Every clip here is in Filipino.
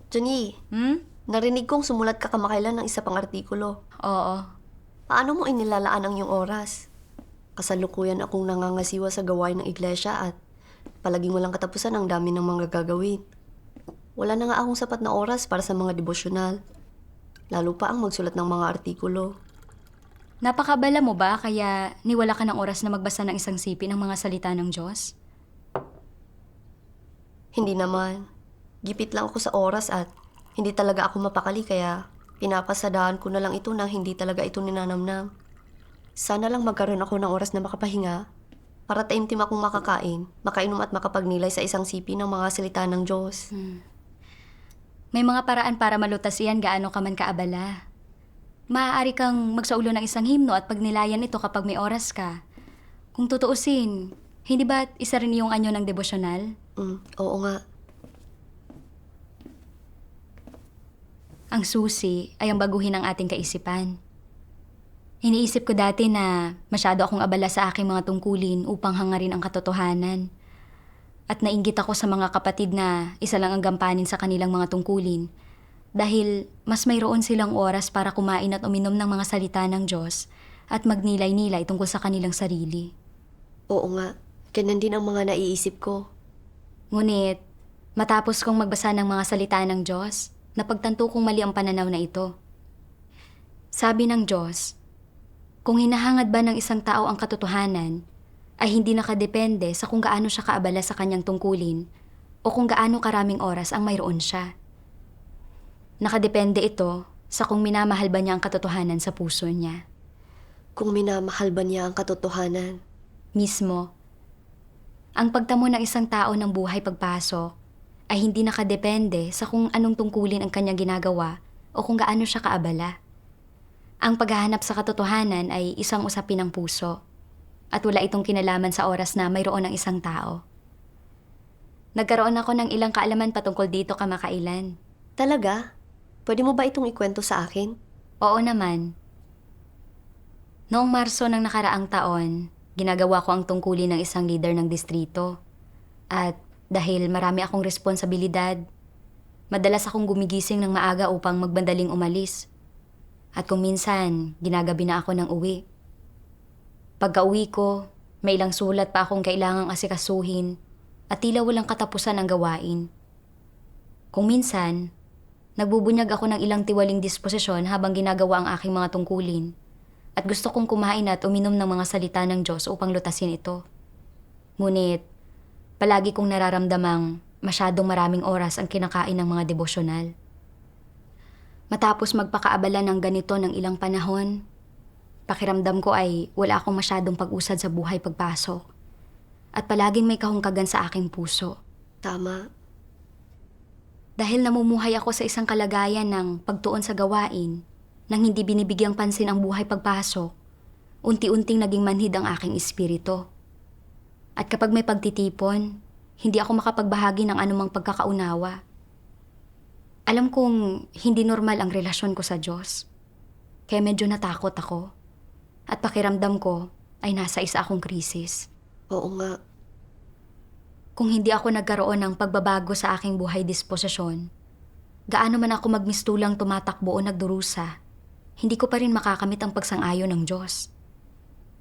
Johnny, Hmm? narinig kong sumulat ka kamakailan ng isa pang artikulo. Oo. Paano mo inilalaan ang iyong oras? Kasalukuyan akong nangangasiwa sa gawain ng iglesia at palaging walang katapusan ang dami ng mga gagawin. Wala na nga akong sapat na oras para sa mga devosyonal. Lalo pa ang magsulat ng mga artikulo. Napakabala mo ba kaya niwala ka ng oras na magbasa ng isang sipi ng mga salita ng Diyos? Hindi naman. Gipit lang ako sa oras at hindi talaga ako mapakali kaya pinapasadahan ko na lang ito nang hindi talaga ito ninanamnam. Sana lang magkaroon ako ng oras na makapahinga para taimtim akong makakain, makainom at makapagnilay sa isang sipi ng mga salita ng Diyos. May mga paraan para malutas iyan gaano ka man kaabala. Maaari kang magsaulo ng isang himno at pagnilayan ito kapag may oras ka. Kung tutuusin, hindi ba isa rin yung anyo ng devosyonal? Oo nga. Ang susi ay ang baguhin ng ating kaisipan. Iniisip ko dati na masyado akong abala sa aking mga tungkulin upang hangarin ang katotohanan. At nainggit ako sa mga kapatid na isa lang ang gampanin sa kanilang mga tungkulin dahil mas mayroon silang oras para kumain at uminom ng mga salita ng Diyos at magnilay-nilay tungkol sa kanilang sarili. Oo nga. Ganyan din ang mga naiisip ko. Ngunit, matapos kong magbasa ng mga salita ng Diyos, napagtanto kong mali ang pananaw na ito. Sabi ng Diyos, kung hinahangad ba ng isang tao ang katotohanan, ay hindi nakadepende sa kung gaano siya kaabala sa kanyang tungkulin o kung gaano karaming oras ang mayroon siya. Nakadepende ito sa kung minamahal ba niya ang katotohanan sa puso niya. Kung minamahal ba niya ang katotohanan? Mismo, ang pagtamo ng isang tao ng buhay pagpasok ay hindi nakadepende sa kung anong tungkulin ang kanyang ginagawa o kung gaano siya kaabala. Ang paghahanap sa katotohanan ay isang usapin ng puso at wala itong kinalaman sa oras na mayroon ng isang tao. Nagkaroon ako ng ilang kaalaman patungkol dito kamakailan. Talaga? Pwede mo ba itong ikwento sa akin? Oo naman. Noong Marso ng nakaraang taon, ginagawa ko ang tungkulin ng isang leader ng distrito. At dahil marami akong responsibilidad, madalas akong gumigising ng maaga upang magbandaling umalis. At kung minsan, ginagabi na ako ng uwi. Pagka-uwi ko, may ilang sulat pa akong kailangang asikasuhin at tila walang katapusan ang gawain. Kung minsan, nagbubunyag ako ng ilang tiwaling disposisyon habang ginagawa ang aking mga tungkulin at gusto kong kumain at uminom ng mga salita ng Diyos upang lutasin ito. Ngunit, palagi kong nararamdamang masyadong maraming oras ang kinakain ng mga devosyonal. Matapos magpakaabala ng ganito ng ilang panahon, pakiramdam ko ay wala akong masyadong pag-usad sa buhay pagpasok at palaging may kahungkagan sa aking puso. Tama. Dahil namumuhay ako sa isang kalagayan ng pagtuon sa gawain, nang hindi binibigyang pansin ang buhay pagpasok, unti-unting naging manhid ang aking espiritu. At kapag may pagtitipon, hindi ako makapagbahagi ng anumang pagkakaunawa. Alam kong hindi normal ang relasyon ko sa Diyos, kaya medyo natakot ako. At pakiramdam ko ay nasa isa akong krisis. Oo nga. Kung hindi ako nagkaroon ng pagbabago sa aking buhay disposisyon, gaano man ako magmistulang tumatakbo o nagdurusa, hindi ko pa rin makakamit ang pagsang-ayon ng Diyos.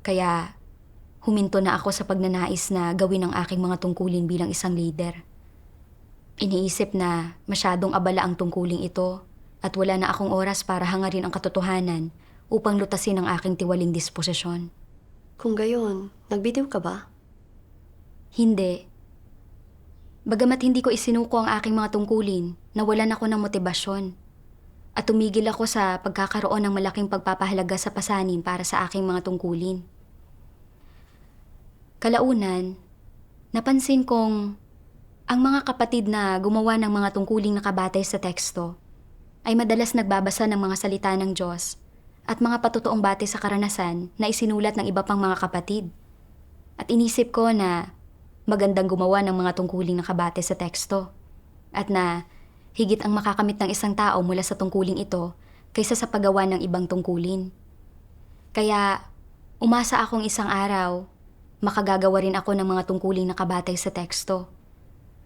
Kaya huminto na ako sa pagnanais na gawin ang aking mga tungkulin bilang isang leader. Iniisip na masyadong abala ang tungkuling ito at wala na akong oras para hangarin ang katotohanan upang lutasin ang aking tiwaling disposisyon. Kung gayon, nagbitiw ka ba? Hindi. Bagamat hindi ko isinuko ang aking mga tungkulin, nawalan ako ng motibasyon. At tumigil ako sa pagkakaroon ng malaking pagpapahalaga sa pasanin para sa aking mga tungkulin. Kalaunan, napansin kong ang mga kapatid na gumawa ng mga tungkuling nakabatay sa teksto ay madalas nagbabasa ng mga salita ng Diyos at mga patutuong batay sa karanasan na isinulat ng iba pang mga kapatid. At inisip ko na magandang gumawa ng mga tungkuling nakabatay sa teksto at na higit ang makakamit ng isang tao mula sa tungkuling ito kaysa sa paggawa ng ibang tungkulin. Kaya umasa akong isang araw, makagagawa rin ako ng mga tungkuling nakabatay sa teksto.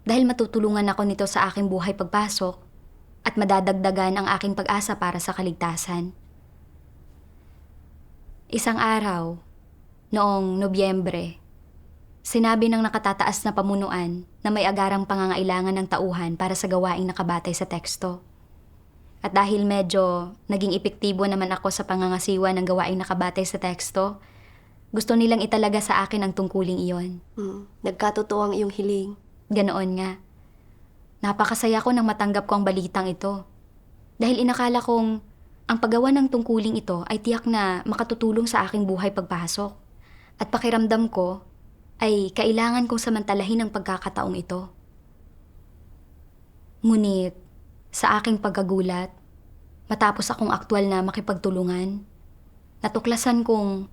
Dahil matutulungan ako nito sa aking buhay pagpasok at madadagdagan ang aking pag-asa para sa kaligtasan. Isang araw, noong Nobyembre, sinabi ng nakatataas na pamunuan na may agarang pangangailangan ng tauhan para sa gawaing nakabatay sa teksto. At dahil medyo naging epektibo naman ako sa pangangasiwa ng gawaing nakabatay sa teksto, gusto nilang italaga sa akin ang tungkuling iyon. Nagkatotoo ang iyong hiling. Ganoon nga. Napakasaya ko nang matanggap ko ang balitang ito. Dahil inakala kong ang paggawa ng tungkuling ito ay tiyak na makatutulong sa aking buhay pagpasok. At pakiramdam ko ay kailangan kong samantalahin ang pagkakataong ito. Ngunit sa aking pagkagulat, matapos akong aktwal na makipagtulungan, natuklasan kong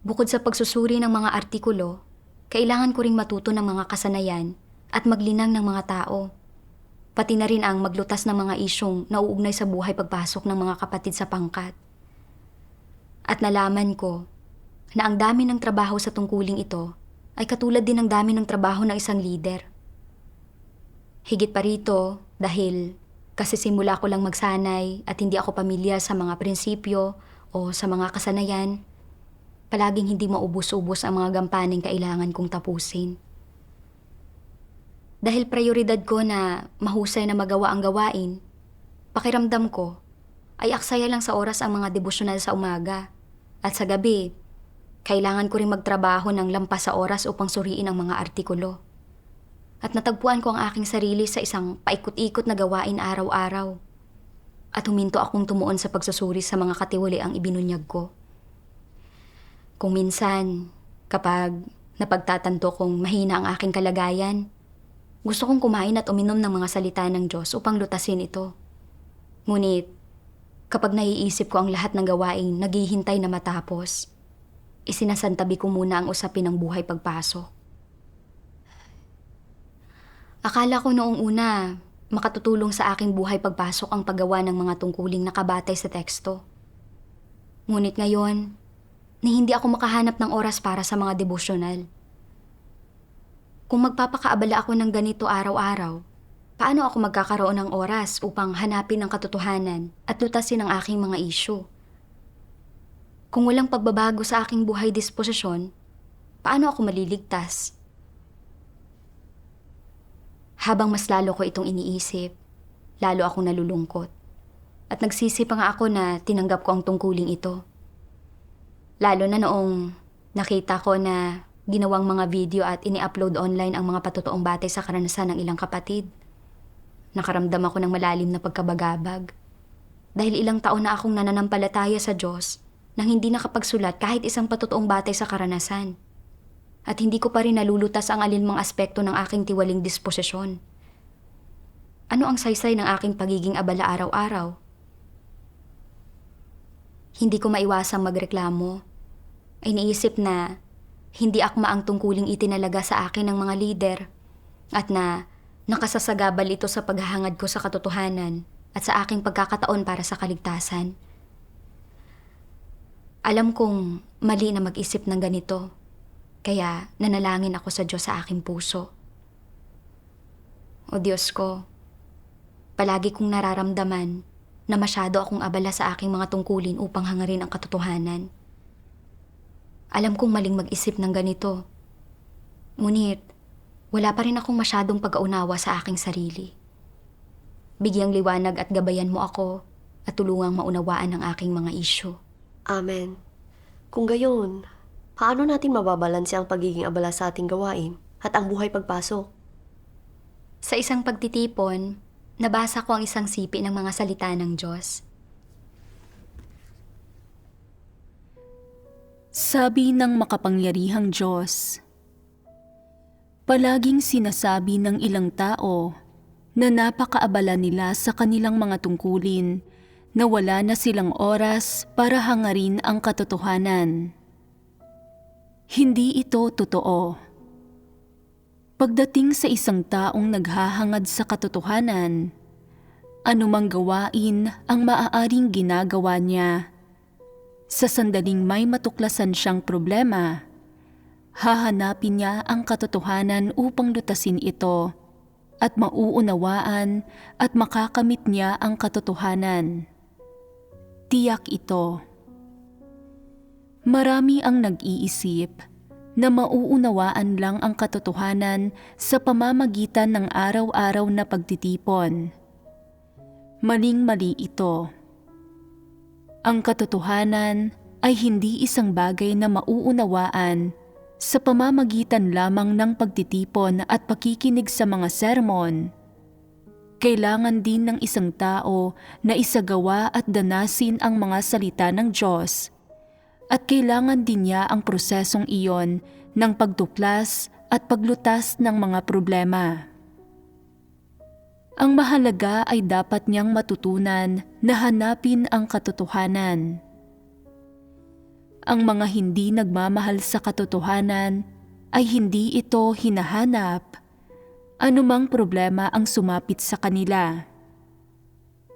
bukod sa pagsusuri ng mga artikulo, kailangan ko ring matuto ng mga kasanayan at maglinang ng mga tao. Pati na rin ang maglutas ng mga isyong nauugnay sa buhay pagpasok ng mga kapatid sa pangkat. At nalaman ko na ang dami ng trabaho sa tungkuling ito ay katulad din ng dami ng trabaho ng isang leader. Higit pa rito dahil kasi simula ko lang magsanay at hindi ako pamilyar sa mga prinsipyo o sa mga kasanayan, palaging hindi maubos-ubos ang mga gampaning kailangan kong tapusin. Dahil prioridad ko na mahusay na magawa ang gawain, pakiramdam ko ay aksaya lang sa oras ang mga devosyonal sa umaga. At sa gabi, kailangan ko rin magtrabaho ng lampas sa oras upang suriin ang mga artikulo. At natagpuan ko ang aking sarili sa isang paikot-ikot na gawain araw-araw. At huminto akong tumuon sa pagsusuri sa mga katiwali ang ibinunyag ko. Kung minsan, kapag napagtatanto kong mahina ang aking kalagayan, gusto kong kumain at uminom ng mga salita ng Diyos upang lutasin ito. Ngunit, kapag naiisip ko ang lahat ng gawaing naghihintay na matapos, isinasantabi ko muna ang usapin ng buhay pagpasok. Akala ko noong una, makatutulong sa aking buhay pagpasok ang paggawa ng mga tungkuling nakabatay sa teksto. Ngunit ngayon, hindi ako makahanap ng oras para sa mga devosyonal. Kung magpapakaabala ako ng ganito araw-araw, paano ako magkakaroon ng oras upang hanapin ang katotohanan at lutasin ang aking mga isyu? Kung walang pagbabago sa aking buhay disposisyon, paano ako maliligtas? Habang mas lalo ko itong iniisip, lalo akong nalulungkot. At nagsisi pa nga ako na tinanggap ko ang tungkuling ito. Lalo na noong nakita ko na ginawang mga video at ini-upload online ang mga patotoong batay sa karanasan ng ilang kapatid. Nakaramdam ako ng malalim na pagkabagabag. Dahil ilang taon na akong nananampalataya sa Diyos nang hindi nakapagsulat kahit isang patotoong batay sa karanasan. At hindi ko pa rin nalulutas ang alinmang aspekto ng aking tiwaling disposisyon. Ano ang saysay ng aking pagiging abala araw-araw? Hindi ko maiwasang magreklamo. Ay naisip na hindi akma ang tungkuling itinalaga sa akin ng mga lider at na nakasasagabal ito sa paghahangad ko sa katotohanan at sa aking pagkakataon para sa kaligtasan. Alam kong mali na mag-isip ng ganito, kaya nanalangin ako sa Diyos sa aking puso. O Diyos ko, palagi kong nararamdaman na masyado akong abala sa aking mga tungkulin upang hangarin ang katotohanan. Alam kong maling mag-isip ng ganito. Ngunit, wala pa rin akong masyadong pag-aunawa sa aking sarili. Bigyang liwanag at gabayan mo ako at tulungang maunawaan ang aking mga isyu. Amen. Kung gayon, paano natin mababalanse ang pagiging abala sa ating gawain at ang buhay pagpasok? Sa isang pagtitipon, nabasa ko ang isang sipi ng mga salita ng Diyos. Sabi ng makapangyarihang Diyos, palaging sinasabi ng ilang tao na napakaabala nila sa kanilang mga tungkulin na wala na silang oras para hangarin ang katotohanan. Hindi ito totoo. Pagdating sa isang taong naghahangad sa katotohanan, anumang gawain ang maaaring ginagawa niya. Sa sandaling may matuklasan siyang problema, hahanapin niya ang katotohanan upang lutasin ito at mauunawaan at makakamit niya ang katotohanan. Tiyak ito. Marami ang nag-iisip na mauunawaan lang ang katotohanan sa pamamagitan ng araw-araw na pagtitipon. Maling-mali ito. Ang katotohanan ay hindi isang bagay na mauunawaan sa pamamagitan lamang ng pagtitipon at pakikinig sa mga sermon. Kailangan din ng isang tao na isagawa at danasin ang mga salita ng Diyos, at kailangan din niya ang prosesong iyon ng pagtuklas at paglutas ng mga problema. Ang mahalaga ay dapat niyang matutunan na hanapin ang katotohanan. Ang mga hindi nagmamahal sa katotohanan ay hindi ito hinahanap. Anumang problema ang sumapit sa kanila.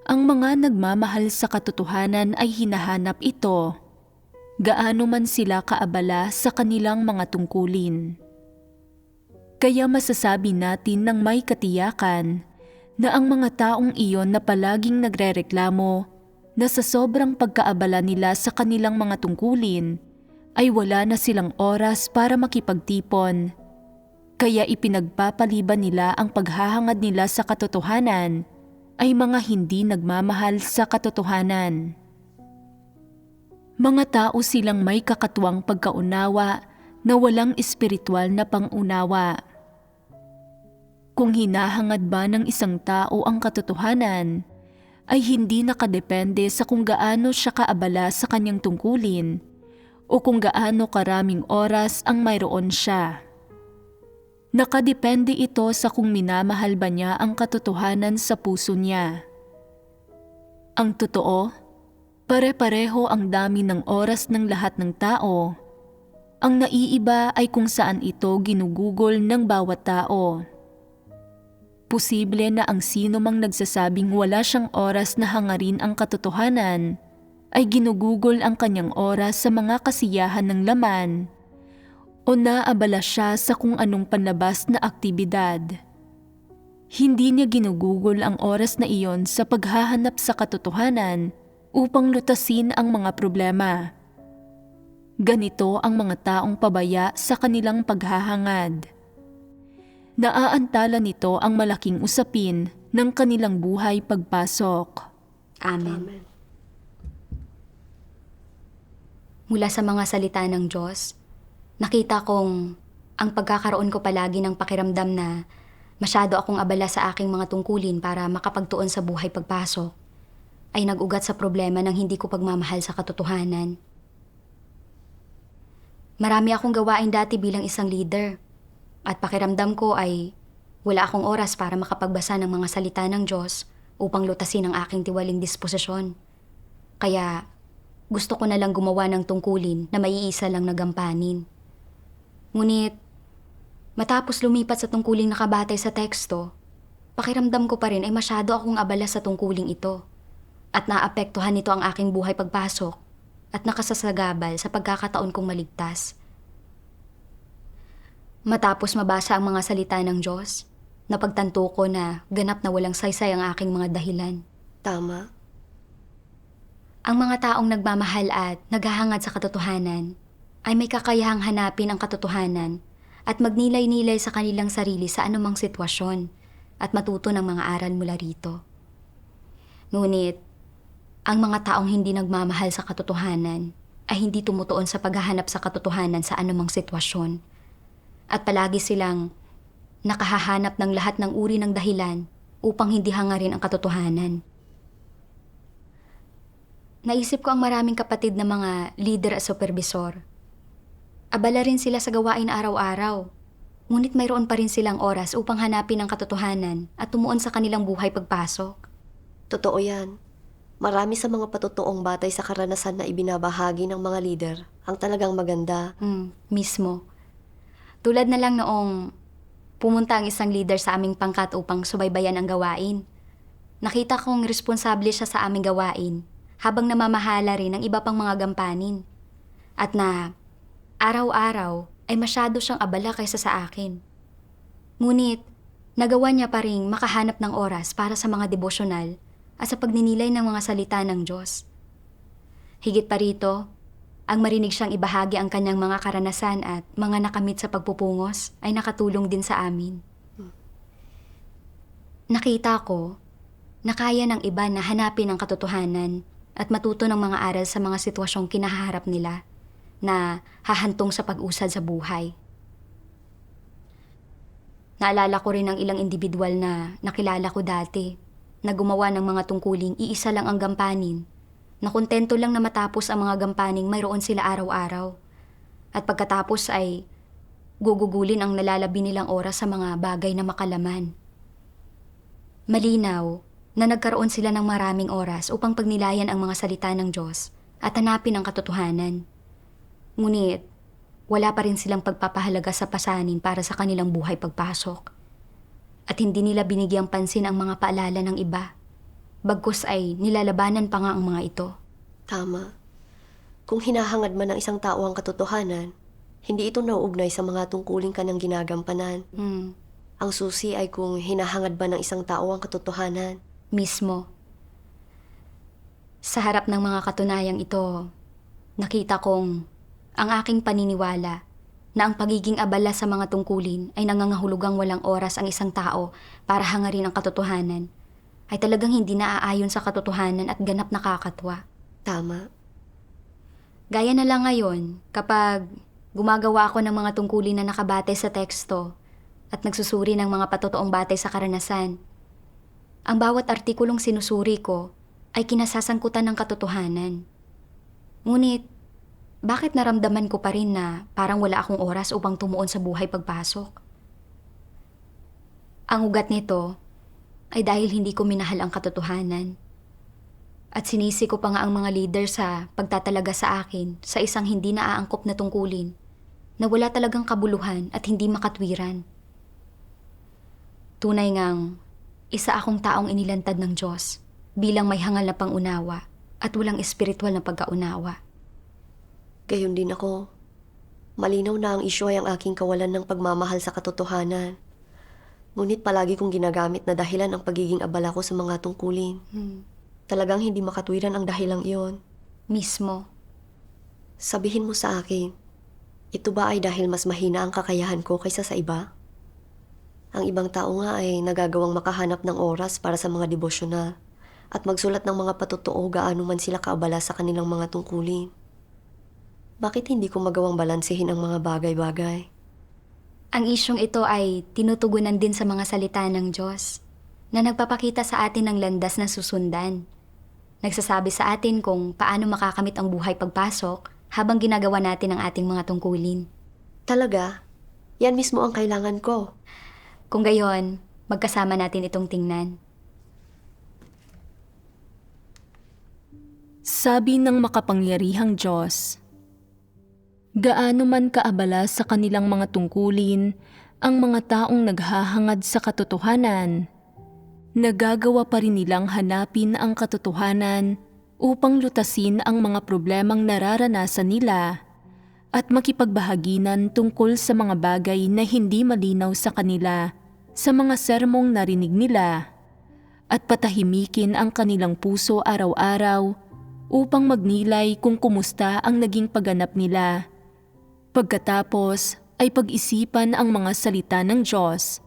Ang mga nagmamahal sa katotohanan ay hinahanap ito, gaano man sila kaabala sa kanilang mga tungkulin. Kaya masasabi natin ng may katiyakan na ang mga taong iyon na palaging nagrereklamo na sa sobrang pagkaabala nila sa kanilang mga tungkulin ay wala na silang oras para makipagtipon. Kaya ipinagpapaliban nila ang paghahangad nila sa katotohanan ay mga hindi nagmamahal sa katotohanan. Mga tao silang may kakatuwang pagkaunawa na walang espiritual na pangunawa. Kung hinahangad ba ng isang tao ang katotohanan, ay hindi nakadepende sa kung gaano siya kaabala sa kanyang tungkulin o kung gaano karaming oras ang mayroon siya. Nakadepende ito sa kung minamahal ba niya ang katotohanan sa puso niya. Ang totoo, pare-pareho ang dami ng oras ng lahat ng tao. Ang naiiba ay kung saan ito ginugugol ng bawat tao. Posible na ang sino mang nagsasabing wala siyang oras na hangarin ang katotohanan ay ginugugol ang kanyang oras sa mga kasiyahan ng laman o naabala siya sa kung anong panlabas na aktibidad. Hindi niya ginugugol ang oras na iyon sa paghahanap sa katotohanan upang lutasin ang mga problema. Ganito ang mga taong pabaya sa kanilang paghahangad. Naaantala nito ang malaking usapin ng kanilang buhay pagpasok. Amen. Mula sa mga salita ng Diyos, nakita kong ang pagkakaroon ko palagi ng pakiramdam na masyado akong abala sa aking mga tungkulin para makapagtuon sa buhay pagpasok ay nag-ugat sa problema ng hindi ko pagmamahal sa katotohanan. Marami akong gawain dati bilang isang leader at pakiramdam ko ay wala akong oras para makapagbasa ng mga salita ng Diyos upang lutasin ang aking tiwaling disposisyon. Kaya gusto ko na lang gumawa ng tungkulin na maiisa lang na gampanin. Ngunit matapos lumipat sa tungkuling nakabatay sa teksto, pakiramdam ko pa rin ay masyado akong abala sa tungkuling ito at naapektuhan nito ang aking buhay pagpasok at nakasasagabal sa pagkakataon kong maligtas. Matapos mabasa ang mga salita ng Diyos, napagtanto ko na ganap na walang saysay ang aking mga dahilan. Tama. Ang mga taong nagmamahal at naghahangad sa katotohanan ay may kakayahang hanapin ang katotohanan at magnilay-nilay sa kanilang sarili sa anumang sitwasyon at matuto ng mga aral mula rito. Ngunit, ang mga taong hindi nagmamahal sa katotohanan ay hindi tumutuon sa paghahanap sa katotohanan sa anumang sitwasyon at palagi silang nakahahanap ng lahat ng uri ng dahilan upang hindi hangarin ang katotohanan. Naisip ko ang maraming kapatid na mga leader at supervisor. Abala rin sila sa gawain araw-araw, ngunit mayroon pa rin silang oras upang hanapin ang katotohanan at tumuon sa kanilang buhay pagpasok. Totoo yan. Marami sa mga patutuong batay sa karanasan na ibinabahagi ng mga leader ang talagang maganda. Mismo. Tulad na lang noong pumunta ang isang leader sa aming pangkat upang subaybayan ang gawain. Nakita kong responsable siya sa aming gawain habang namamahala rin ng iba pang mga gampanin. At na araw-araw ay masyado siyang abala kaysa sa akin. Ngunit nagawa niya pa ring makahanap ng oras para sa mga devosyonal at sa pagninilay ng mga salita ng Diyos. Higit pa rito, ang marinig siyang ibahagi ang kanyang mga karanasan at mga nakamit sa pagpupungos ay nakatulong din sa amin. Nakita ko na kaya ng iba na hanapin ang katotohanan at matuto ng mga aral sa mga sitwasyong kinaharap nila na hahantong sa pag-usad sa buhay. Naalala ko rin ang ilang individual na nakilala ko dati na gumawa ng mga tungkuling iisa lang ang gampanin, na kontento lang na matapos ang mga gampaning mayroon sila araw-araw. At pagkatapos ay gugugulin ang nalalabi nilang oras sa mga bagay na makalaman. Malinaw na nagkaroon sila ng maraming oras upang pagnilayan ang mga salita ng Diyos at hanapin ang katotohanan. Ngunit, wala pa rin silang pagpapahalaga sa pasanin para sa kanilang buhay pagpasok. At hindi nila binigyang pansin ang mga paalala ng iba. Bagkus ay nilalabanan pa nga ang mga ito. Tama. Kung hinahangad man ng isang tao ang katotohanan, hindi ito nauugnay sa mga tungkulin kanyang ginagampanan. Ang susi ay kung hinahangad ba ng isang tao ang katotohanan. Mismo. Sa harap ng mga katunayang ito, nakita kong ang aking paniniwala na ang pagiging abala sa mga tungkulin ay nangangahulugang walang oras ang isang tao para hangarin ang katotohanan ay talagang hindi naaayon sa katotohanan at ganap nakakatwa. Tama. Gaya na lang ngayon kapag gumagawa ako ng mga tungkulin na nakabatay sa teksto at nagsusuri ng mga patotoong batay sa karanasan. Ang bawat artikulong sinusuri ko ay kinasasangkutan ng katotohanan. Ngunit, bakit naramdaman ko pa rin na parang wala akong oras upang tumuon sa buhay pagpasok? Ang ugat nito ay dahil hindi ko minahal ang katotohanan. At sinisi ko pa nga ang mga leader sa pagtatalaga sa akin sa isang hindi naaangkop na tungkulin na wala talagang kabuluhan at hindi makatwiran. Tunay ngang isa akong taong inilantad ng Diyos bilang may hangal na pangunawa at walang espiritual na pagkaunawa. Gayon din ako. Malinaw na ang isyu ay ang aking kawalan ng pagmamahal sa katotohanan. Ngunit palagi kong ginagamit na dahilan ang pagiging abala ko sa mga tungkulin. Talagang hindi makatwiran ang dahilang iyon. Mismo. Sabihin mo sa akin, ito ba ay dahil mas mahina ang kakayahan ko kaysa sa iba? Ang ibang tao nga ay nagagawang makahanap ng oras para sa mga devosyonal at magsulat ng mga patotoo gaano man sila kaabala sa kanilang mga tungkulin. Bakit hindi ko magawang balansehin ang mga bagay-bagay? Ang isyong ito ay tinutugunan din sa mga salita ng Diyos na nagpapakita sa atin ng landas na susundan. Nagsasabi sa atin kung paano makakamit ang buhay pagpasok habang ginagawa natin ang ating mga tungkulin. Talaga? Yan mismo ang kailangan ko. Kung gayon, magkasama natin itong tingnan. Sabi ng makapangyarihang Diyos, gaano man kaabala sa kanilang mga tungkulin ang mga taong naghahangad sa katotohanan, nagagawa pa rin nilang hanapin ang katotohanan upang lutasin ang mga problemang nararanasan nila at makipagbahaginan tungkol sa mga bagay na hindi malinaw sa kanila sa mga sermong narinig nila at patahimikin ang kanilang puso araw-araw upang magnilay kung kumusta ang naging pagganap nila. Pagkatapos ay pag-isipan ang mga salita ng Diyos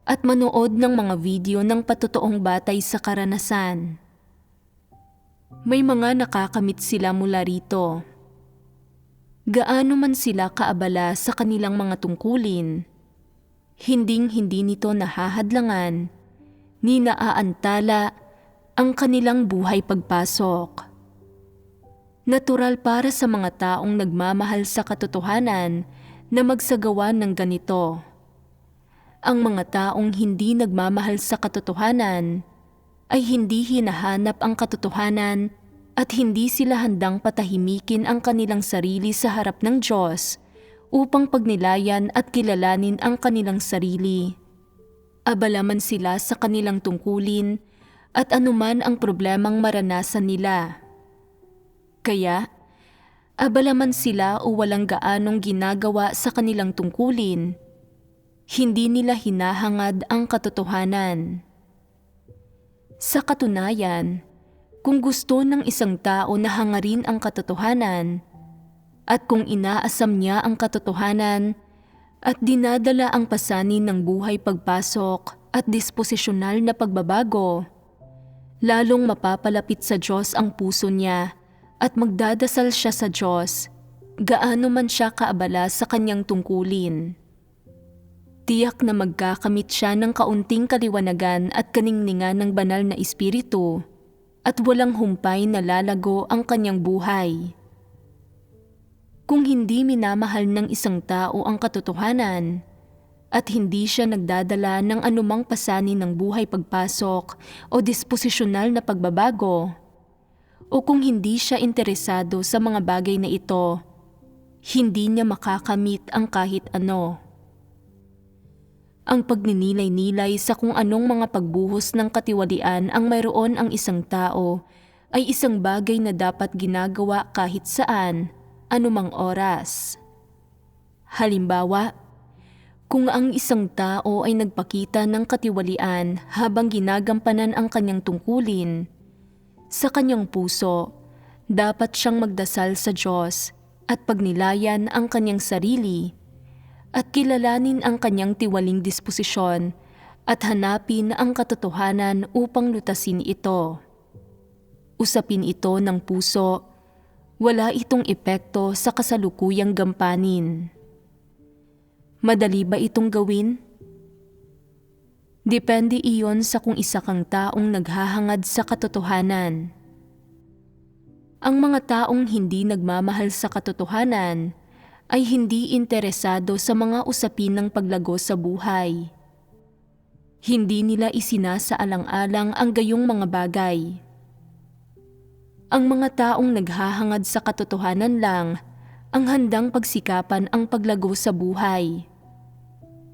at manood ng mga video ng patotoong batay sa karanasan. May mga nakakamit sila mula rito. Gaano man sila kaabala sa kanilang mga tungkulin, hinding-hindi nito nahahadlangan ni naaantala ang kanilang buhay pagpasok. Natural para sa mga taong nagmamahal sa katotohanan na magsagawa ng ganito. Ang mga taong hindi nagmamahal sa katotohanan ay hindi hinahanap ang katotohanan at hindi sila handang patahimikin ang kanilang sarili sa harap ng Diyos upang pagnilayan at kilalanin ang kanilang sarili. Abala man sila sa kanilang tungkulin at anuman ang problemang maranasan nila. Kaya, abala man sila o walang gaanong ginagawa sa kanilang tungkulin, Hindi nila hinahangad ang katotohanan. Sa katunayan, kung gusto ng isang tao na hangarin ang katotohanan, at kung inaasam niya ang katotohanan at dinadala ang pasanin ng buhay pagpasok at disposisyonal na pagbabago, lalong mapapalapit sa Diyos ang puso niya at magdadasal siya sa Diyos, gaano man siya kaabala sa kanyang tungkulin. Tiyak na magkakamit siya ng kaunting kaliwanagan at kaningningan ng banal na espiritu at walang humpay na lalago ang kanyang buhay. Kung hindi minamahal ng isang tao ang katotohanan at hindi siya nagdadala ng anumang pasanin ng buhay pagpasok o disposisyonal na pagbabago, o kung hindi siya interesado sa mga bagay na ito, hindi niya makakamit ang kahit ano. Ang pagninilay-nilay sa kung anong mga pagbuhos ng katiwalian ang mayroon ang isang tao ay isang bagay na dapat ginagawa kahit saan, anumang oras. Halimbawa, kung ang isang tao ay nagpakita ng katiwalian habang ginagampanan ang kanyang tungkulin, sa kanyang puso, dapat siyang magdasal sa Diyos at pagnilayan ang kanyang sarili at kilalanin ang kanyang tiwaling disposisyon at hanapin ang katotohanan upang lutasin ito. Usapin ito ng puso, wala itong epekto sa kasalukuyang gampanin. Madali ba itong gawin? Depende iyon sa kung isa kang taong naghahangad sa katotohanan. Ang mga taong hindi nagmamahal sa katotohanan ay hindi interesado sa mga usapin ng paglago sa buhay. Hindi nila isinasaalang-alang ang gayong mga bagay. Ang mga taong naghahangad sa katotohanan lang ang handang pagsikapan ang paglago sa buhay.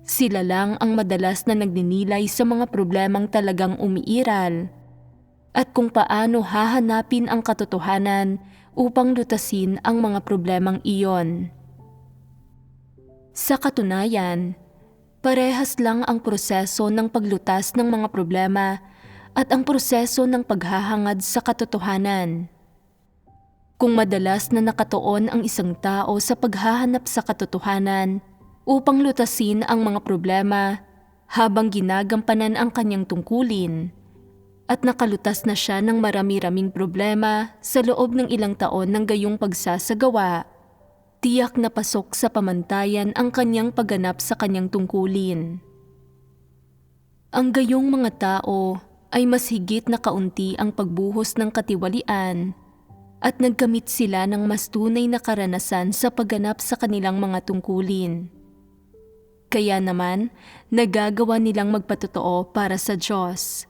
Sila lang ang madalas na nagninilay sa mga problemang talagang umiiral at kung paano hahanapin ang katotohanan upang lutasin ang mga problemang iyon. Sa katunayan, parehas lang ang proseso ng paglutas ng mga problema at ang proseso ng paghahangad sa katotohanan. Kung madalas na nakatuon ang isang tao sa paghahanap sa katotohanan upang lutasin ang mga problema habang ginagampanan ang kanyang tungkulin, at nakalutas na siya ng marami-raming problema sa loob ng ilang taon ng gayong pagsasagawa, tiyak na pasok sa pamantayan ang kanyang pagganap sa kanyang tungkulin. Ang gayong mga tao ay mas higit na kaunti ang pagbuhos ng katiwalian at nagkamit sila ng mas tunay na karanasan sa pagganap sa kanilang mga tungkulin. Kaya naman, nagagawa nilang magpatotoo para sa Diyos.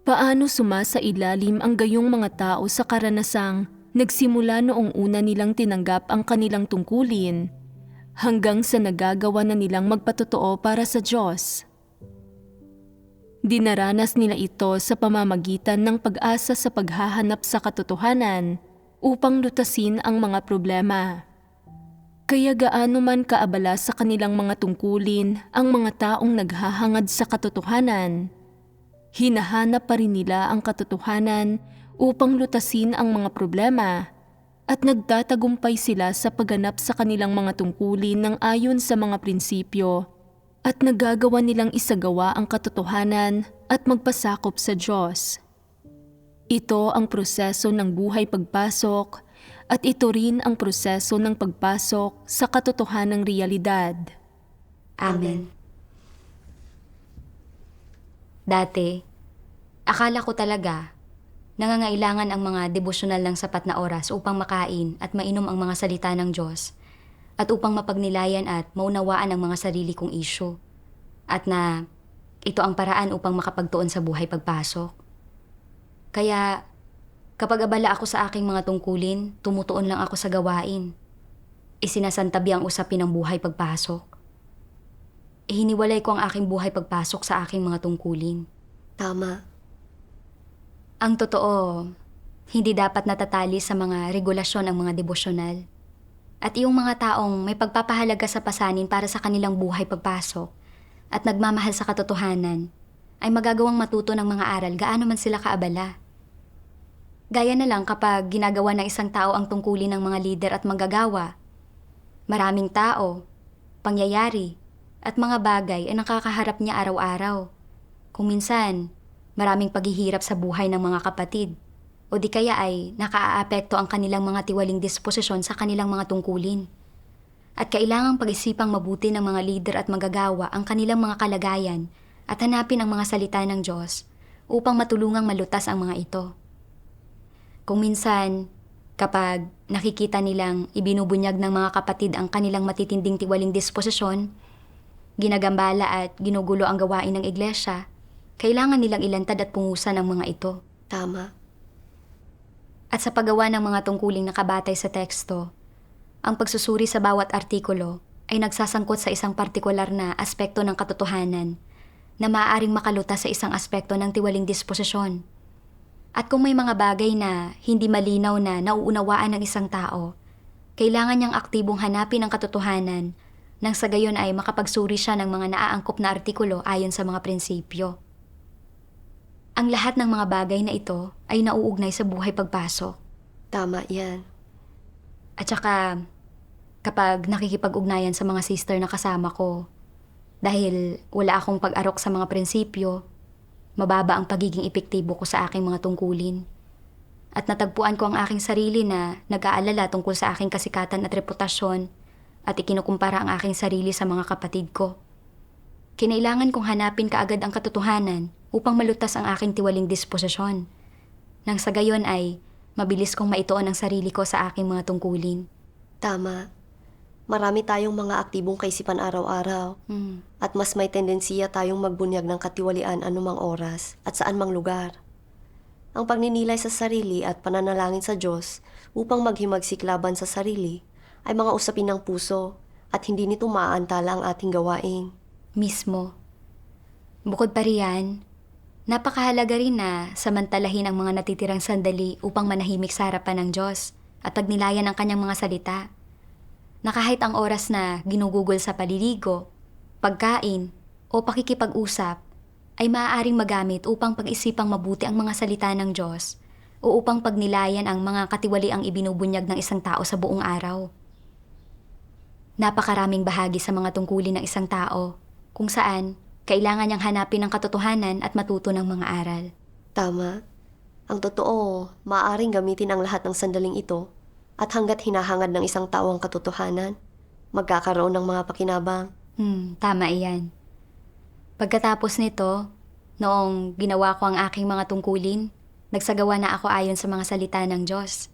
Paano sumasailalim ang gayong mga tao sa karanasang nagsimula noong una nilang tinanggap ang kanilang tungkulin hanggang sa nagagawa na nilang magpatotoo para sa Diyos? Dinaranas nila ito sa pamamagitan ng pag-asa sa paghahanap sa katotohanan upang lutasin ang mga problema. Kaya gaano man kaabala sa kanilang mga tungkulin ang mga taong naghahangad sa katotohanan, hinahanap pa rin nila ang katotohanan upang lutasin ang mga problema at nagtatagumpay sila sa pagganap sa kanilang mga tungkulin ng ayon sa mga prinsipyo at nagagawa nilang isagawa ang katotohanan at magpasakop sa Diyos. Ito ang proseso ng buhay pagpasok at ito rin ang proseso ng pagpasok sa katotohanang realidad. Amen. Dati, akala ko talaga nangangailangan ang mga devosyonal ng sapat na oras upang makain at mainom ang mga salita ng Diyos at upang mapagnilayan at maunawaan ang mga sarili kong isyu at na ito ang paraan upang makapagtuon sa buhay pagpasok. Kaya kapag abala ako sa aking mga tungkulin, tumutuon lang ako sa gawain. Isinasantabi ang usapin ng buhay pagpasok. Ihiniwalay ko ang aking buhay pagpasok sa aking mga tungkulin. Tama. Ang totoo, hindi dapat natatali sa mga regulasyon ang mga devosyonal. At iyong mga taong may pagpapahalaga sa pasanin para sa kanilang buhay pagpasok at nagmamahal sa katotohanan ay magagawang matuto ng mga aral gaano man sila kaabala. Gaya na lang kapag ginagawa ng isang tao ang tungkulin ng mga lider at manggagawa. Maraming tao, pangyayari, at mga bagay ay nakakaharap niya araw-araw. Kung minsan, maraming paghihirap sa buhay ng mga kapatid o di kaya ay nakaaapekto ang kanilang mga tiwaling disposisyon sa kanilang mga tungkulin. At kailangang pag-isipang mabuti ng mga lider at manggagawa ang kanilang mga kalagayan at hanapin ang mga salita ng Diyos upang matulungang malutas ang mga ito. Kung minsan, kapag nakikita nilang ibinubunyag ng mga kapatid ang kanilang matitinding tiwaling disposisyon, ginagambala at ginugulo ang gawain ng iglesia, kailangan nilang ilantad at pungusan ang mga ito. Tama. At sa paggawa ng mga tungkuling nakabatay sa teksto, ang pagsusuri sa bawat artikulo ay nagsasangkot sa isang partikular na aspekto ng katotohanan na maaaring makalutas sa isang aspekto ng tiwaling disposisyon. At kung may mga bagay na hindi malinaw na nauunawaan ng isang tao, kailangan niyang aktibong hanapin ang katotohanan nang sa gayon ay makapagsuri siya ng mga naaangkop na artikulo ayon sa mga prinsipyo. Ang lahat ng mga bagay na ito ay nauugnay sa buhay pagpasok. Tama yan. At saka, kapag nakikipag-ugnayan sa mga sister na kasama ko, dahil wala akong pag-arok sa mga prinsipyo, mababa ang pagiging epektibo ko sa aking mga tungkulin. At natagpuan ko ang aking sarili na nag-aalala tungkol sa aking kasikatan at reputasyon at ikinukumpara ang aking sarili sa mga kapatid ko. Kinailangan kong hanapin kaagad ang katotohanan upang malutas ang aking tiwaling disposisyon. Nang sa gayon ay mabilis kong maituon ang sarili ko sa aking mga tungkulin. Tama. Marami tayong mga aktibong kaisipan araw-araw. At mas may tendensiya tayong magbunyag ng katiwalian anumang oras at saan mang lugar. Ang pagninilay sa sarili at pananalangin sa Diyos upang maghimagsik laban sa sarili ay mga usapin ng puso at hindi nito maaantala ang ating gawain. Mismo. Bukod pa riyan, napakahalaga rin na samantalahin ang mga natitirang sandali upang manahimik sa harapan ng Diyos at pagnilayan ang kanyang mga salita. Na kahit ang oras na ginugugol sa paliligo, pagkain, o pakikipag-usap ay maaaring magamit upang pag-isipang mabuti ang mga salita ng Diyos o upang pagnilayan ang mga katiwaliang ibinubunyag ng isang tao sa buong araw. Napakaraming bahagi sa mga tungkulin ng isang tao kung saan kailangan niyang hanapin ang katotohanan at matuto ng mga aral. Tama. Ang totoo, maaaring gamitin ang lahat ng sandaling ito at hanggat hinahangad ng isang tao ang katotohanan, magkakaroon ng mga pakinabang. Tama iyan. Pagkatapos nito, noong ginawa ko ang aking mga tungkulin, nagsagawa na ako ayon sa mga salita ng Diyos.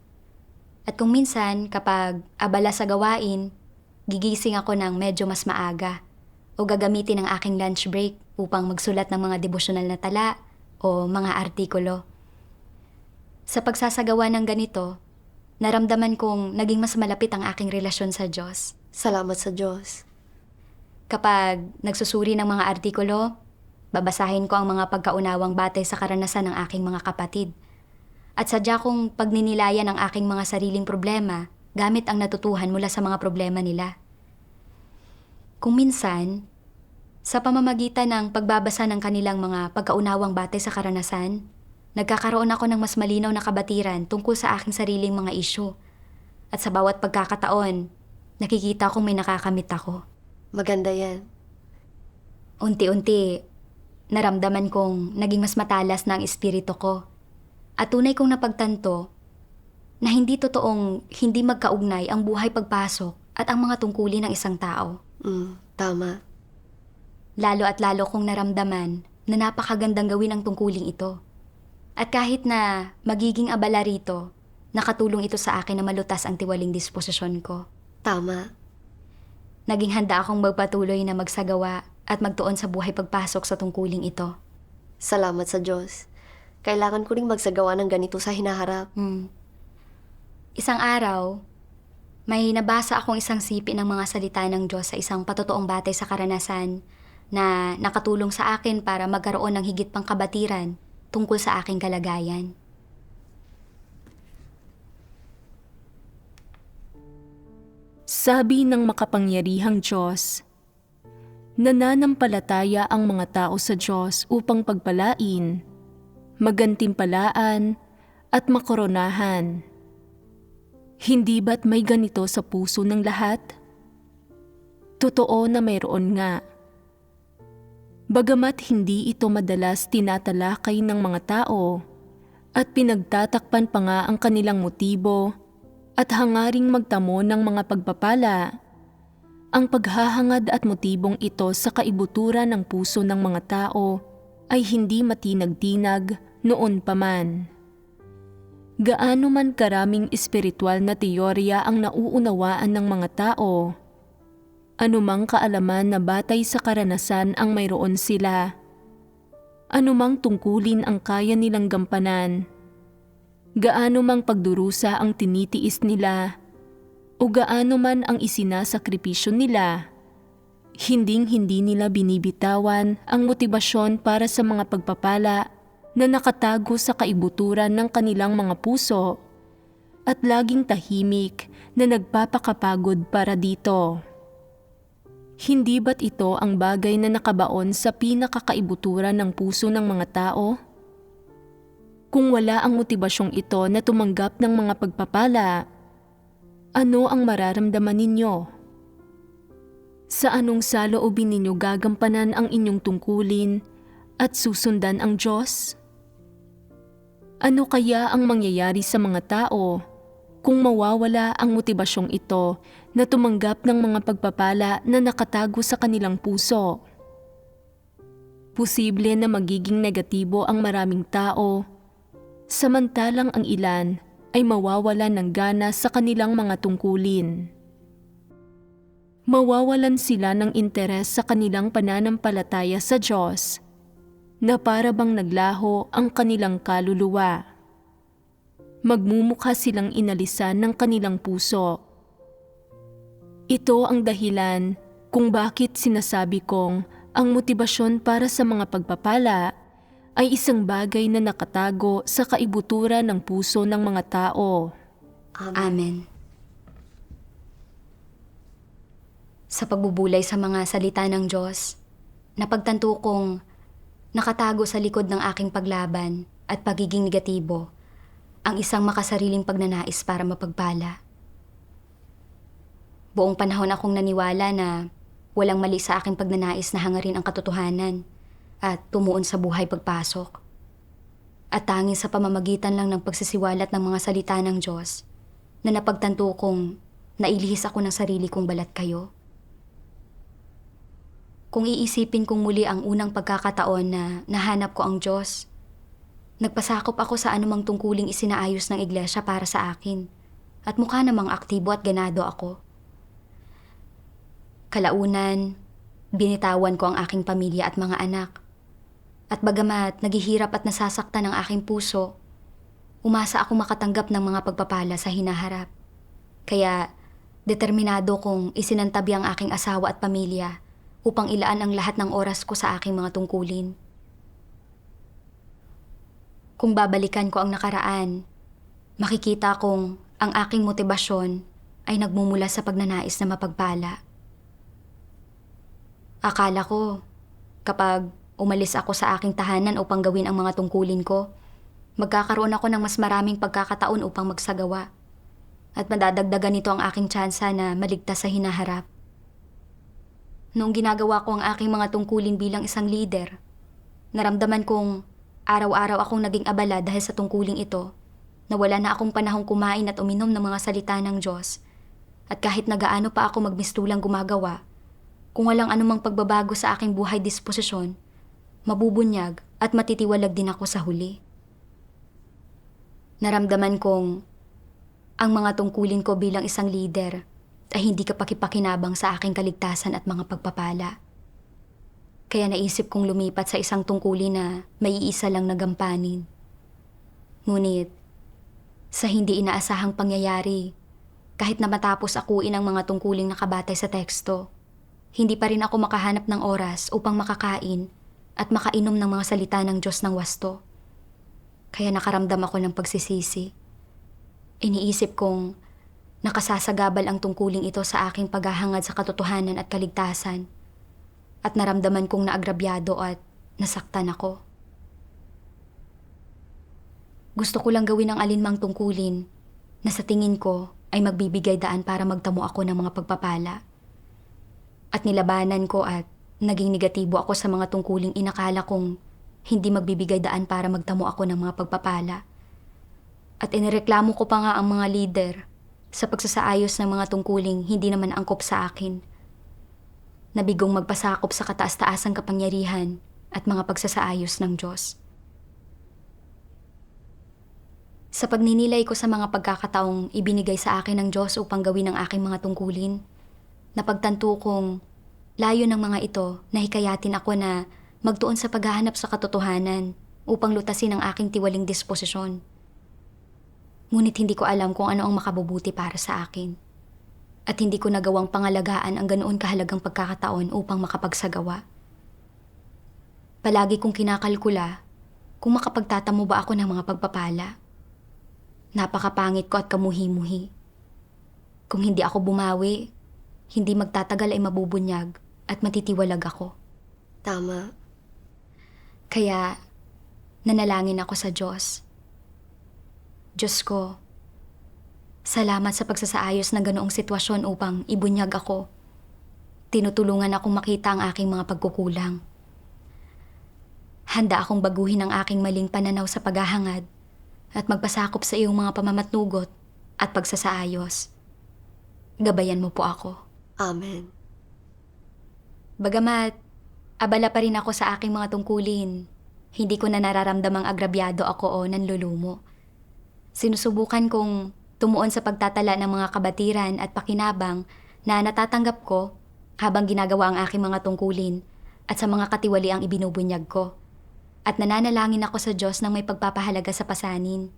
At kung minsan, kapag abala sa gawain, gigising ako ng medyo mas maaga o gagamitin ang aking lunch break upang magsulat ng mga devosyonal na tala o mga artikulo. Sa pagsasagawa ng ganito, naramdaman kong naging mas malapit ang aking relasyon sa Diyos. Salamat sa Diyos. Kapag nagsusuri ng mga artikulo, babasahin ko ang mga pagkaunawang batay sa karanasan ng aking mga kapatid. At sadya kong pagninilayan ang aking mga sariling problema gamit ang natutuhan mula sa mga problema nila. Kung minsan, sa pamamagitan ng pagbabasa ng kanilang mga pagkaunawang batay sa karanasan, nagkakaroon ako ng mas malinaw na kabatiran tungkol sa aking sariling mga isyu. At sa bawat pagkakataon, nakikita kong may nakakamit ako. Maganda yan. Unti-unti, naramdaman kong naging mas matalas na ang espiritu ko. At tunay kong napagtanto na hindi totoong hindi magkaugnay ang buhay pagpasok at ang mga tungkulin ng isang tao. Tama. Lalo at lalo kong naramdaman na napakagandang gawin ang tungkuling ito. At kahit na magiging abala rito, nakatulong ito sa akin na malutas ang tiwaling disposisyon ko. Tama. Naging handa akong magpatuloy na magsagawa at magtuon sa buhay pagpasok sa tungkuling ito. Salamat sa Diyos. Kailangan ko ring magsagawa ng ganito sa hinaharap. Isang araw, may nabasa akong isang sipi ng mga salita ng Diyos sa isang patotoong batay sa karanasan na nakatulong sa akin para magkaroon ng higit pang kabatiran tungkol sa aking kalagayan. Sabi ng makapangyarihang Diyos, nananampalataya ang mga tao sa Diyos upang pagpalain, magantimpalaan at makoronahan. Hindi ba't may ganito sa puso ng lahat? Totoo na mayroon nga. Bagamat hindi ito madalas tinatalakay ng mga tao at pinagtatakpan pa nga ang kanilang motibo at hangaring magtamo ng mga pagpapala, ang paghahangad at motibong ito sa kaibuturan ng puso ng mga tao ay hindi matinag-tinag noon pa man. Gaano man karaming espiritual na teorya ang nauunawaan ng mga tao, anumang kaalaman na batay sa karanasan ang mayroon sila, anumang tungkulin ang kaya nilang gampanan, gaano mang pagdurusa ang tinitiis nila, o gaano man ang isinasakripisyo nila, hinding-hindi nila binibitawan ang motibasyon para sa mga pagpapala na nakatago sa kaibuturan ng kanilang mga puso at laging tahimik na nagpapakapagod para dito. Hindi ba't ito ang bagay na nakabaon sa pinakakaibuturan ng puso ng mga tao? Kung wala ang motibasyong ito na tumanggap ng mga pagpapala, ano ang mararamdaman ninyo? Sa anong saloobin ninyo gagampanan ang inyong tungkulin at susundan ang Diyos? Ano kaya ang mangyayari sa mga tao kung mawawala ang motibasyong ito na tumanggap ng mga pagpapala na nakatago sa kanilang puso? Posible na magiging negatibo ang maraming tao, samantalang ang ilan ay mawawalan ng gana sa kanilang mga tungkulin. Mawawalan sila ng interes sa kanilang pananampalataya sa Diyos, na para bang naglaho ang kanilang kaluluwa. Magmumukha silang inalisan ng kanilang puso. Ito ang dahilan kung bakit sinasabi kong ang motibasyon para sa mga pagpapala ay isang bagay na nakatago sa kaibuturan ng puso ng mga tao. Amen. Sa pagbubulay sa mga salita ng Diyos, napagtanto kong nakatago sa likod ng aking paglaban at pagiging negatibo ang isang makasariling pagnanais para mapagpala. Buong panahon akong naniwala na walang mali sa aking pagnanais na hangarin ang katotohanan at tumuon sa buhay pagpasok. At tanging sa pamamagitan lang ng pagsisiwalat ng mga salita ng Diyos na napagtanto kong nailihis ako ng sarili kong balat kayo. Kung iisipin kong muli ang unang pagkakataon na nahanap ko ang Diyos, nagpasakop ako sa anumang tungkuling isinaayos ng iglesia para sa akin at mukha namang aktibo at ganado ako. Kalaunan, binitawan ko ang aking pamilya at mga anak. At bagamat naghihirap at nasasaktan ang aking puso, umasa ako makatanggap ng mga pagpapala sa hinaharap. Kaya determinado kong isinantabi ang aking asawa at pamilya upang ilaan ang lahat ng oras ko sa aking mga tungkulin. Kung babalikan ko ang nakaraan, makikita kong ang aking motibasyon ay nagmumula sa pagnanais na mapagpala. Akala ko, kapag umalis ako sa aking tahanan upang gawin ang mga tungkulin ko, magkakaroon ako ng mas maraming pagkakataon upang magsagawa at madadagdagan nito ang aking tsansa na maligtas sa hinaharap. Noong ginagawa ko ang aking mga tungkulin bilang isang leader, naramdaman kong araw-araw akong naging abala dahil sa tungkuling ito, na wala na akong panahong kumain at uminom ng mga salita ng Diyos. At kahit nagaano pa ako magmistulang gumagawa, kung walang anumang pagbabago sa aking buhay disposisyon, mabubunyag at matitiwalag din ako sa huli. Naramdaman kong ang mga tungkulin ko bilang isang leader ay hindi kapakipakinabang sa aking kaligtasan at mga pagpapala. Kaya naisip kong lumipat sa isang tungkulin na may iisa lang nagampanin. Ngunit, sa hindi inaasahang pangyayari, kahit na matapos akuin ang mga tungkuling nakabatay sa teksto, hindi pa rin ako makahanap ng oras upang makakain at makainom ng mga salita ng Diyos ng wasto. Kaya nakaramdam ako ng pagsisisi. Iniisip kong, nakasasagabal ang tungkuling ito sa aking paghahangad sa katotohanan at kaligtasan. At naramdaman kong naagrabyado at nasaktan ako. Gusto ko lang gawin ang alinmang tungkulin na sa tingin ko ay magbibigay daan para magtamo ako ng mga pagpapala. At nilabanan ko at naging negatibo ako sa mga tungkuling inakala kong hindi magbibigay daan para magtamo ako ng mga pagpapala. At inireklamo ko pa nga ang mga leader sa pagsasaayos ng mga tungkuling hindi naman angkop sa akin. Nabigong magpasakop sa kataas-taasang kapangyarihan at mga pagsasaayos ng Diyos. Sa pagninilay ko sa mga pagkakataong ibinigay sa akin ng Diyos upang gawin ang aking mga tungkulin, napagtanto kong layo ng mga ito na hikayatin ako na magtuon sa paghahanap sa katotohanan upang lutasin ang aking tiwaling disposisyon. Ngunit hindi ko alam kung ano ang makabubuti para sa akin. At hindi ko nagawang pangalagaan ang ganoon kahalagang pagkakataon upang makapagsagawa. Palagi kong kinakalkula kung makapagtatamo ba ako ng mga pagpapala. Napakapangit ko at kamuhi-muhi. Kung hindi ako bumawi, hindi magtatagal ay mabubunyag at matitiwalag ako. Tama. Kaya, nanalangin ako sa Diyos. Diyos ko, salamat sa pagsasaayos ng ganoong sitwasyon upang ibunyag ako. Tinutulungan akong makita ang aking mga pagkukulang. Handa akong baguhin ang aking maling pananaw sa paghahangad at magpasakop sa iyong mga pamamatnugot at pagsasaayos. Gabayan mo po ako. Amen. Bagamat abala pa rin ako sa aking mga tungkulin, hindi ko na nararamdamang agrabyado ako o nanlulumo. Sinusubukan kong tumuon sa pagtatala ng mga kabatiran at pakinabang na natatanggap ko habang ginagawa ang aking mga tungkulin at sa mga katiwali ang ibinubunyag ko. At nananalangin ako sa Diyos ng may pagpapahalaga sa pasanin.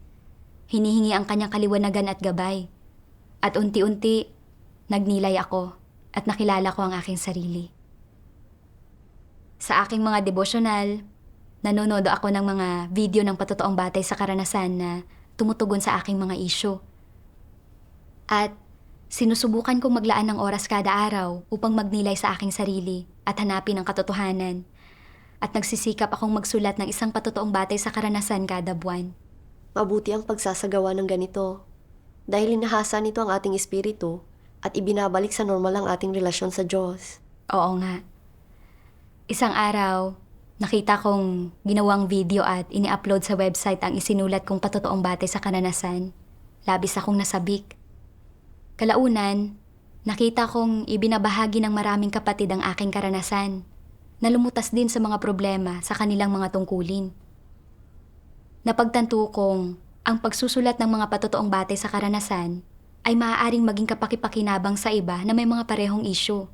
Hinihingi ang kanyang kaliwanagan at gabay. At unti-unti, nagnilay ako at nakilala ko ang aking sarili. Sa aking mga devotional, nanonood ako ng mga video ng patotoong batay sa karanasan na tumutugon sa aking mga isyu. At sinusubukan kong maglaan ng oras kada araw upang magnilay sa aking sarili at hanapin ang katotohanan. At nagsisikap akong magsulat ng isang patotoong batay sa karanasan kada buwan. Mabuti ang pagsasagawa ng ganito. Dahil inahasa nito ang ating espiritu at ibinabalik sa normal ang ating relasyon sa Diyos. Oo nga. Isang araw, nakita kong ginawang video at ini-upload sa website ang isinulat kong patotoong batay sa karanasan. Labis akong nasabik. Kalaunan, nakita kong ibinabahagi ng maraming kapatid ang aking karanasan na lumutas din sa mga problema sa kanilang mga tungkulin. Napagtanto kong ang pagsusulat ng mga patotoong batay sa karanasan ay maaaring maging kapakipakinabang sa iba na may mga parehong isyu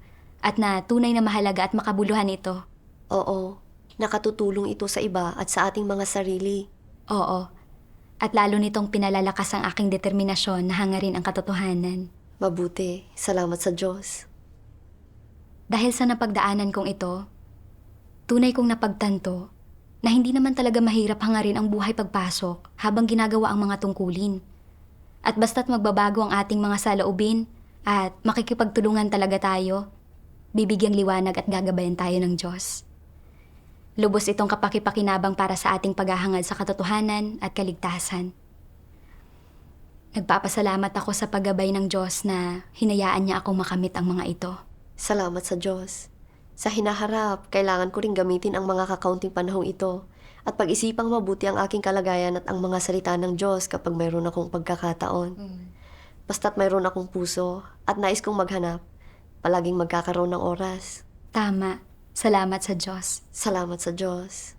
at na tunay na mahalaga at makabuluhan ito. Oo, nakatutulong ito sa iba at sa ating mga sarili. Oo, at lalo nitong pinalalakas ang aking determinasyon na hangarin ang katotohanan. Mabuti, salamat sa Diyos. Dahil sa napagdaanan kong ito, tunay kong napagtanto na hindi naman talaga mahirap hangarin ang buhay pagpasok habang ginagawa ang mga tungkulin. At basta't magbabago ang ating mga saloobin at makikipagtulungan talaga tayo, bibigyang liwanag at gagabayan tayo ng Diyos. Lubos itong kapakipakinabang para sa ating paghahangad sa katotohanan at kaligtasan. Nagpapasalamat ako sa paggabay ng Diyos na hinayaan niya akong makamit ang mga ito. Salamat sa Diyos. Sa hinaharap, kailangan ko ring gamitin ang mga kakaunting panahong ito at pag-isipang mabuti ang aking kalagayan at ang mga salita ng Diyos kapag mayroon akong pagkakataon. Basta't mayroon akong puso at nais kong maghanap, palaging magkakaroon ng oras. Tama. Salamat sa Diyos. Salamat sa Diyos.